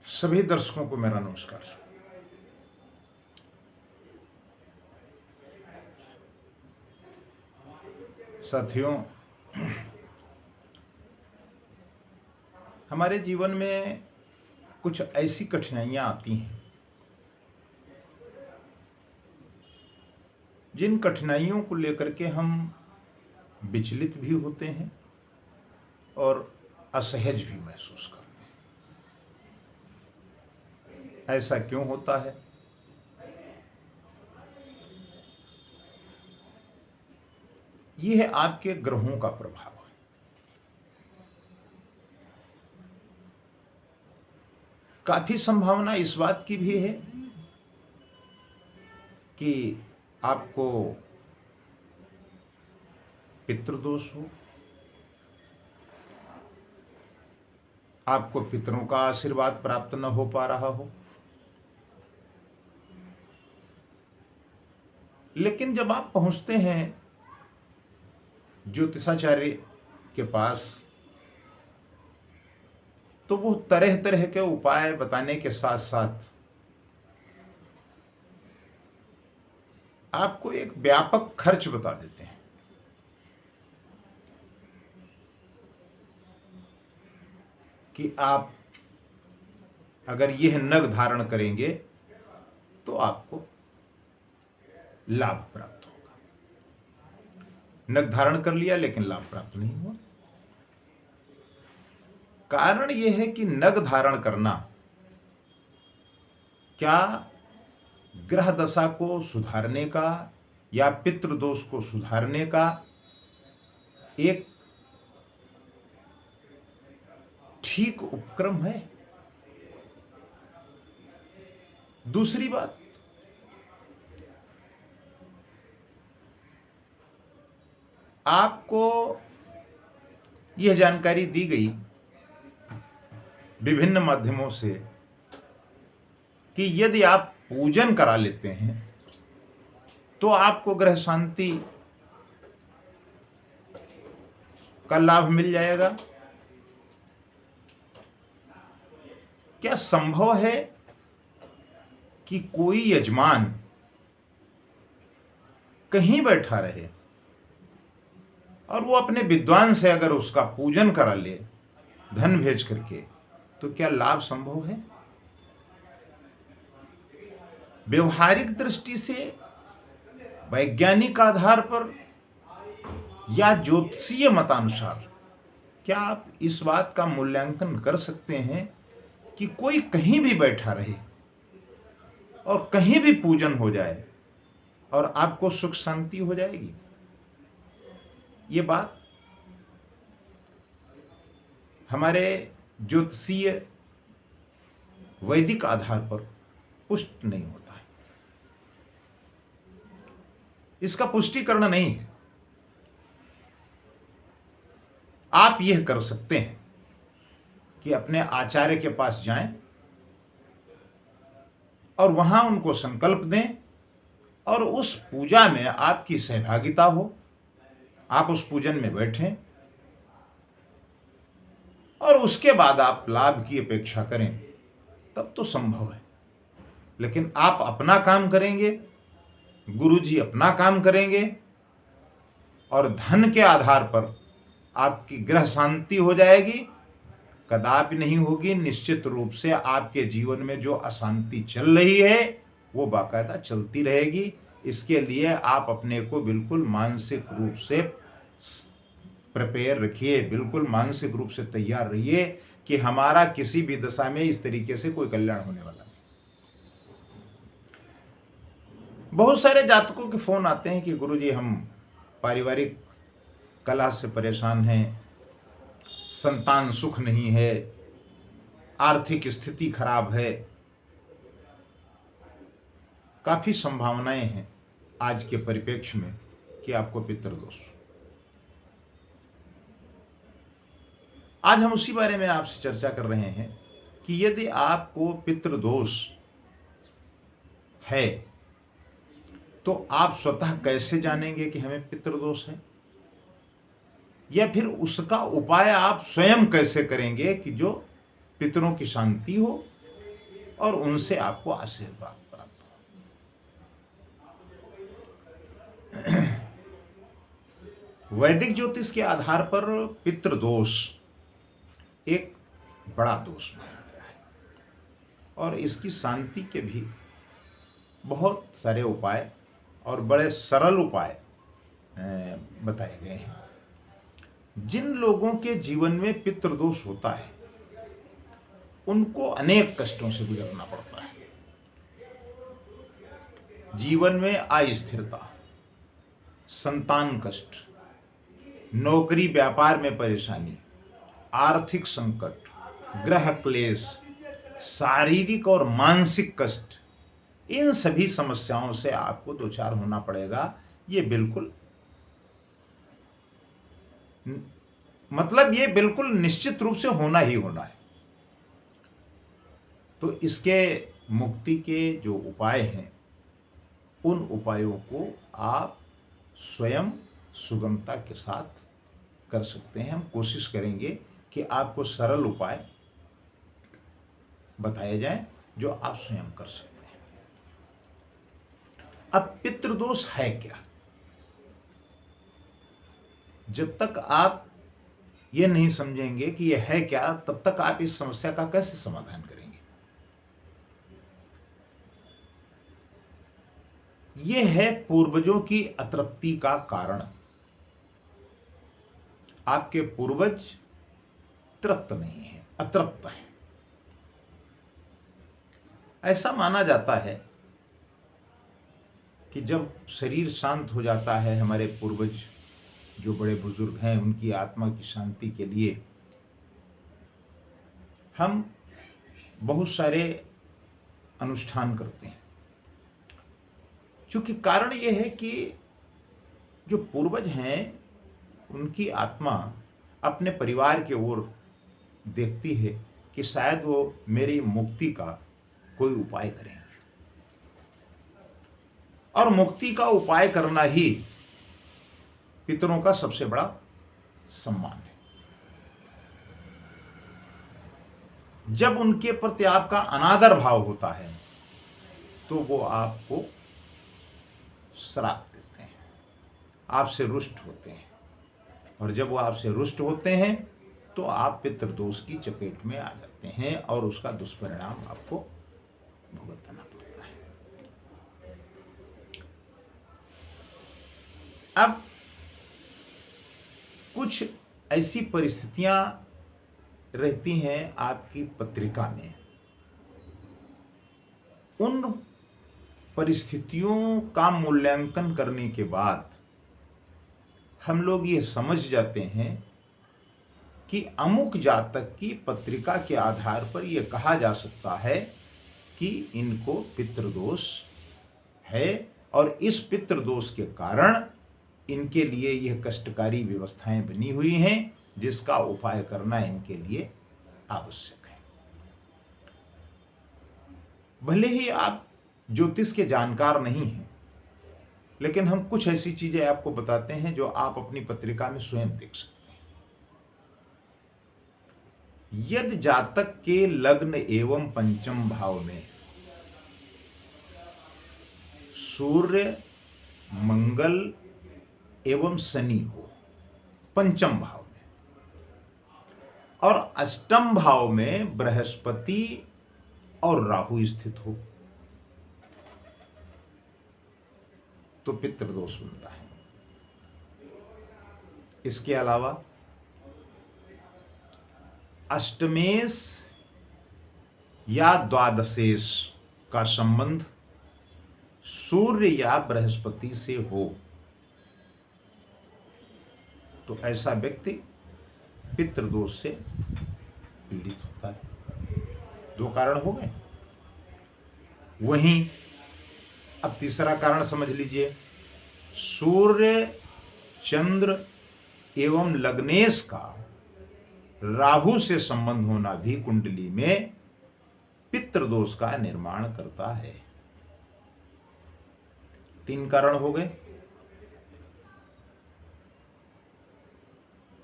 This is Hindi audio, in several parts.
सभी दर्शकों को मेरा नमस्कार। साथियों, हमारे जीवन में कुछ ऐसी कठिनाइयां आती हैं जिन कठिनाइयों को लेकर के हम विचलित भी होते हैं और असहज भी महसूस करते हैं। ऐसा क्यों होता है? यह है आपके ग्रहों का प्रभाव। काफी संभावना इस बात की भी है कि आपको पितृदोष हो, आपको पितरों का आशीर्वाद प्राप्त न हो पा रहा हो। लेकिन जब आप पहुंचते हैं ज्योतिषाचार्य के पास, तो वो तरह तरह के उपाय बताने के साथ साथ आपको एक व्यापक खर्च बता देते हैं कि आप अगर यह नग धारण करेंगे तो आपको लाभ प्राप्त होगा। नग धारण कर लिया लेकिन लाभ प्राप्त नहीं हुआ। कारण यह है कि नग धारण करना क्या ग्रह दशा को सुधारने का या पितृदोष को सुधारने का एक ठीक उपक्रम है। दूसरी बात, आपको यह जानकारी दी गई विभिन्न माध्यमों से कि यदि आप पूजन करा लेते हैं तो आपको ग्रह शांति का लाभ मिल जाएगा। क्या संभव है कि कोई यजमान कहीं बैठा रहे और वो अपने विद्वान से अगर उसका पूजन करा ले धन भेज करके, तो क्या लाभ संभव है? व्यवहारिक दृष्टि से, वैज्ञानिक आधार पर या ज्योतिषीय मतानुसार क्या आप इस बात का मूल्यांकन कर सकते हैं कि कोई कहीं भी बैठा रहे और कहीं भी पूजन हो जाए और आपको सुख शांति हो जाएगी? ये बात हमारे ज्योतिषीय वैदिक आधार पर पुष्ट नहीं होता है। इसका पुष्टिकरण नहीं है। आप यह कर सकते हैं कि अपने आचार्य के पास जाएं और वहां उनको संकल्प दें और उस पूजा में आपकी सहभागिता हो, आप उस पूजन में बैठें और उसके बाद आप लाभ की अपेक्षा करें, तब तो संभव है। लेकिन आप अपना काम करेंगे, गुरुजी अपना काम करेंगे और धन के आधार पर आपकी ग्रह शांति हो जाएगी, कदापि नहीं होगी। निश्चित रूप से आपके जीवन में जो अशांति चल रही है वो बाकायदा चलती रहेगी। इसके लिए आप अपने को बिल्कुल मानसिक रूप से प्रिपेयर रखिए, बिल्कुल मानसिक रूप से तैयार रहिए कि हमारा किसी भी दशा में इस तरीके से कोई कल्याण होने वाला नहीं। बहुत सारे जातकों के फोन आते हैं कि गुरुजी हम पारिवारिक कलह से परेशान हैं, संतान सुख नहीं है, आर्थिक स्थिति खराब है। काफी संभावनाएं हैं आज के परिप्रेक्ष्य में कि आपको पितृदोष। आज हम उसी बारे में आपसे चर्चा कर रहे हैं कि यदि आपको पितृदोष है तो आप स्वतः कैसे जानेंगे कि हमें पितृदोष है, या फिर उसका उपाय आप स्वयं कैसे करेंगे कि जो पितरों की शांति हो और उनसे आपको आशीर्वाद प्राप्त हो। वैदिक ज्योतिष के आधार पर पितृदोष एक बड़ा दोष माना गया है और इसकी शांति के भी बहुत सारे उपाय और बड़े सरल उपाय बताए गए हैं। जिन लोगों के जीवन में पितृदोष होता है उनको अनेक कष्टों से गुजरना पड़ता है। जीवन में अस्थिरता, संतान कष्ट, नौकरी व्यापार में परेशानी, आर्थिक संकट, ग्रह क्लेश, शारीरिक और मानसिक कष्ट, इन सभी समस्याओं से आपको दो चार होना पड़ेगा। ये बिल्कुल ये बिल्कुल निश्चित रूप से होना ही होना है। तो इसके मुक्ति के जो उपाय हैं उन उपायों को आप स्वयं सुगमता के साथ कर सकते हैं। हम कोशिश करेंगे कि आपको सरल उपाय बताए जाएं जो आप स्वयं कर सकते हैं। अब पितृदोष है क्या? जब तक आप ये नहीं समझेंगे कि यह है क्या, तब तक आप इस समस्या का कैसे समाधान करेंगे? यह है पूर्वजों की अतृप्ति का कारण। आपके पूर्वज तृप्त नहीं है, अतृप्त है। ऐसा माना जाता है कि जब शरीर शांत हो जाता है, हमारे पूर्वज जो बड़े बुजुर्ग हैं उनकी आत्मा की शांति के लिए हम बहुत सारे अनुष्ठान करते हैं। क्योंकि कारण यह है कि जो पूर्वज हैं उनकी आत्मा अपने परिवार की ओर देखती है कि शायद वो मेरी मुक्ति का कोई उपाय करेंगे, और मुक्ति का उपाय करना ही पितरों का सबसे बड़ा सम्मान है। जब उनके प्रति आपका अनादर भाव होता है तो वो आपको श्राप देते हैं, आपसे रुष्ट होते हैं, और जब वो आपसे रुष्ट होते हैं तो आप पितृदोष की चपेट में आ जाते हैं और उसका दुष्परिणाम आपको भुगतना पड़ता है। अब कुछ ऐसी परिस्थितियां रहती हैं आपकी पत्रिका में, उन परिस्थितियों का मूल्यांकन करने के बाद हम लोग ये समझ जाते हैं कि अमुक जातक की पत्रिका के आधार पर यह कहा जा सकता है कि इनको पितृदोष है और इस पितृदोष के कारण इनके लिए यह कष्टकारी व्यवस्थाएं बनी हुई हैं जिसका उपाय करना इनके लिए आवश्यक है। भले ही आप ज्योतिष के जानकार नहीं हैं, लेकिन हम कुछ ऐसी चीजें आपको बताते हैं जो आप अपनी पत्रिका में स्वयं देख सकते हैं। यदि जातक के लग्न एवं पंचम भाव में सूर्य, मंगल एवं शनि हो पंचम भाव में, और अष्टम भाव में बृहस्पति और राहु स्थित हो, तो पितृदोष बनता है। इसके अलावा अष्टमेश या द्वादशेश का संबंध सूर्य या बृहस्पति से हो तो ऐसा व्यक्ति पितृदोष से पीड़ित होता है। दो कारण हो गए। वहीं अब तीसरा कारण समझ लीजिए, सूर्य, चंद्र एवं लग्नेश का राहु से संबंध होना भी कुंडली में पितृदोष का निर्माण करता है। तीन कारण हो गए।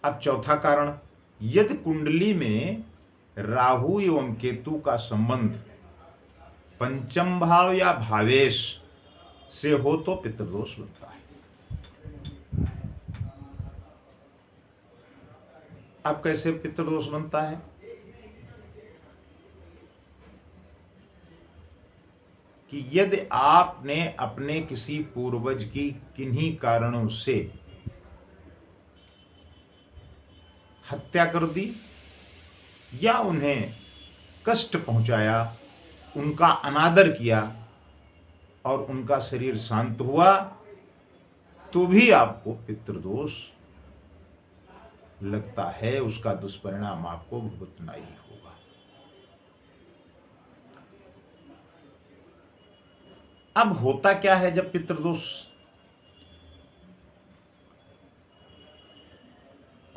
अब चौथा कारण, यदि कुंडली में राहु एवं केतु का संबंध पंचम भाव या भावेश से हो तो पितृदोष बनता है। अब कैसे पितृदोष बनता है? कि यदि आपने अपने किसी पूर्वज की किन्हीं कारणों से हत्या कर दी या उन्हें कष्ट पहुंचाया, उनका अनादर किया और उनका शरीर शांत हुआ, तो भी आपको पितृदोष लगता है। उसका दुष्परिणाम आपको भुगतना ही होगा। अब होता क्या है जब पितृदोष,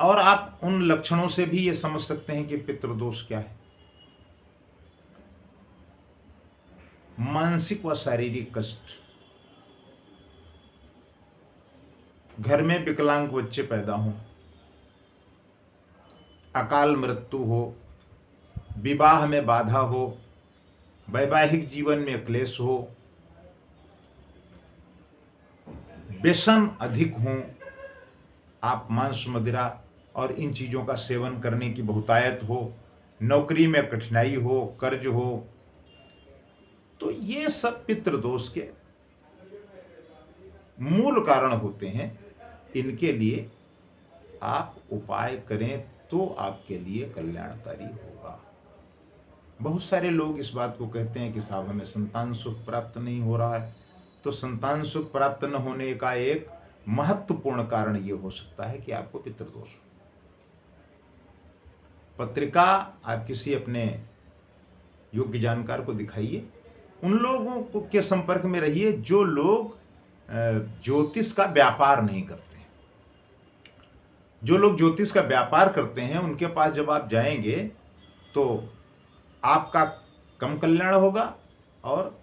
और आप उन लक्षणों से भी ये समझ सकते हैं कि पितृदोष क्या है। मानसिक व शारीरिक कष्ट, घर में विकलांग बच्चे पैदा हों, अकाल मृत्यु हो, विवाह में बाधा हो, वैवाहिक जीवन में क्लेश हो, व्यसन अधिक हो, आप मांस मदिरा और इन चीज़ों का सेवन करने की बहुतायत हो, नौकरी में कठिनाई हो, कर्ज हो, तो ये सब पितृदोष के मूल कारण होते हैं। इनके लिए आप उपाय करें तो आपके लिए कल्याणकारी होगा। बहुत सारे लोग इस बात को कहते हैं कि साहब हमें संतान सुख प्राप्त नहीं हो रहा है। तो संतान सुख प्राप्त न होने का एक महत्वपूर्ण कारण ये हो सकता है कि आपको पितृदोष हो। पत्रिका आप किसी अपने योग्य जानकार को दिखाइए, उन लोगों को के संपर्क में रहिए जो लोग ज्योतिष का व्यापार नहीं करते। जो लोग ज्योतिष का व्यापार करते हैं उनके पास जब आप जाएंगे तो आपका कम कल्याण होगा और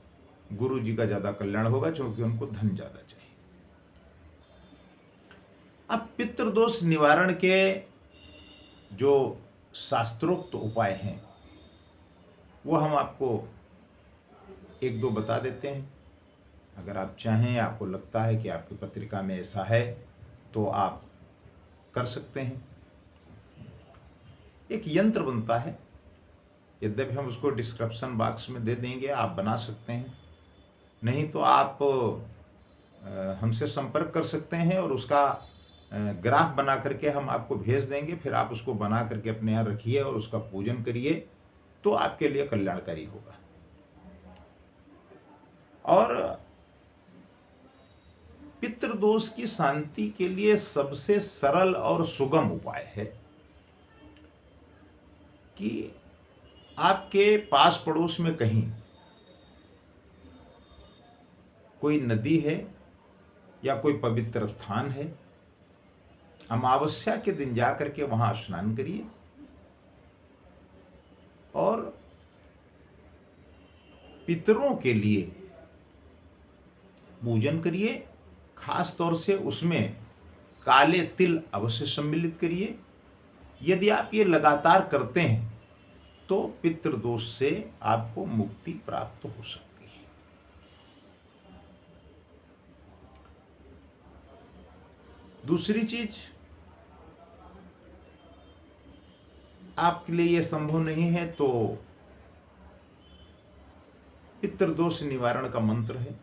गुरु जी का ज्यादा कल्याण होगा, क्योंकि उनको धन ज्यादा चाहिए। अब पितृदोष निवारण के जो शास्त्रोक्त उपाय हैं वो हम आपको एक दो बता देते हैं। अगर आप चाहें, आपको लगता है कि आपकी पत्रिका में ऐसा है तो आप कर सकते हैं। एक यंत्र बनता है, यद्यपि हम उसको डिस्क्रिप्शन बॉक्स में दे देंगे, आप बना सकते हैं। नहीं तो आप हमसे संपर्क कर सकते हैं और उसका ग्राफ बना करके हम आपको भेज देंगे। फिर आप उसको बना करके अपने यहाँ रखिए और उसका पूजन करिए, तो आपके लिए कल्याणकारी होगा। और पितृदोष की शांति के लिए सबसे सरल और सुगम उपाय है कि आपके पास पड़ोस में कहीं कोई नदी है या कोई पवित्र स्थान है, अमावस्या के दिन जाकर के वहां स्नान करिए और पितरों के लिए पूजन करिए। खास तौर से उसमें काले तिल अवश्य सम्मिलित करिए। यदि आप ये लगातार करते हैं तो पितृदोष से आपको मुक्ति प्राप्त हो सकती है। दूसरी चीज, आपके लिए यह संभव नहीं है तो पितृदोष निवारण का मंत्र है,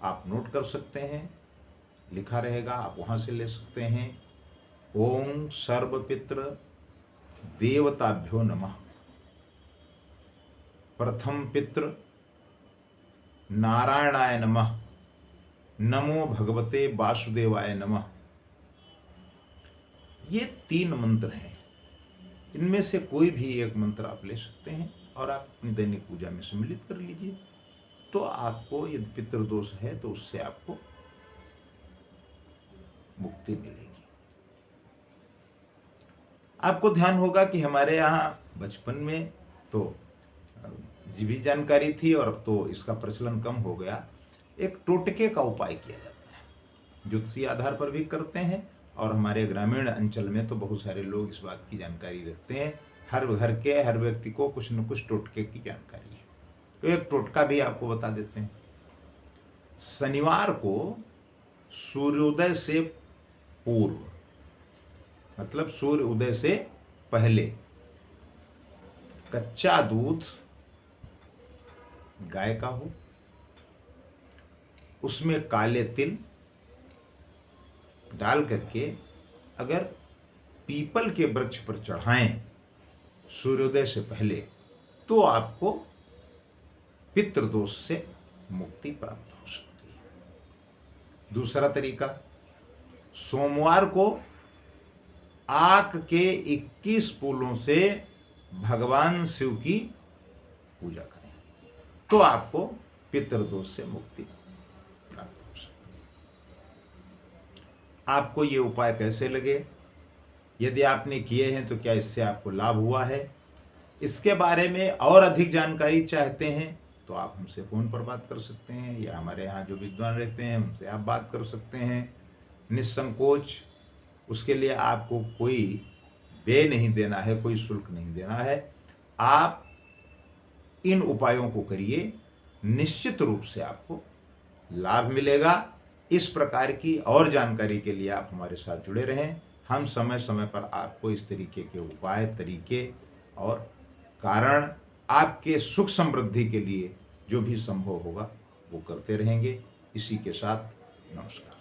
आप नोट कर सकते हैं, लिखा रहेगा, आप वहां से ले सकते हैं। ओम सर्वपितृ देवताभ्यो नमः। प्रथम पितृ नारायणाय नमः। नमो भगवते वासुदेवाय नमः। ये 3 मंत्र हैं। इनमें से कोई भी एक मंत्र आप ले सकते हैं और आप अपनी दैनिक पूजा में सम्मिलित कर लीजिए, तो आपको यदि पितृदोष है तो उससे आपको मुक्ति मिलेगी। आपको ध्यान होगा कि हमारे यहाँ बचपन में तो भी जानकारी थी और अब तो इसका प्रचलन कम हो गया। एक टोटके का उपाय किया जाता है, ज्योतिषीय आधार पर भी करते हैं और हमारे ग्रामीण अंचल में तो बहुत सारे लोग इस बात की जानकारी रखते हैं। हर घर के हर व्यक्ति को कुछ न कुछ टोटके की जानकारी है। तो एक टोटका भी आपको बता देते हैं। शनिवार को सूर्योदय से पूर्व, मतलब सूर्य उदय से पहले, कच्चा दूध गाय का हो, उसमें काले तिल डाल करके अगर पीपल के वृक्ष पर चढ़ाएं सूर्योदय से पहले, तो आपको पितृदोष से मुक्ति प्राप्त हो सकती है। दूसरा तरीका, सोमवार को आक के 21 फूलों से भगवान शिव की पूजा करें, तो आपको पितृदोष से मुक्ति प्राप्त हो सकती है। आपको ये उपाय कैसे लगे? यदि आपने किए हैं तो क्या इससे आपको लाभ हुआ है? इसके बारे में और अधिक जानकारी चाहते हैं तो आप हमसे फ़ोन पर बात कर सकते हैं, या हमारे यहाँ जो विद्वान रहते हैं उनसे आप बात कर सकते हैं निसंकोच। उसके लिए आपको कोई व्यय नहीं देना है, कोई शुल्क नहीं देना है। आप इन उपायों को करिए, निश्चित रूप से आपको लाभ मिलेगा। इस प्रकार की और जानकारी के लिए आप हमारे साथ जुड़े रहें। हम समय समय पर आपको इस तरीके के उपाय, तरीके और कारण आपके सुख समृद्धि के लिए जो भी संभव होगा वो करते रहेंगे। इसी के साथ नमस्कार।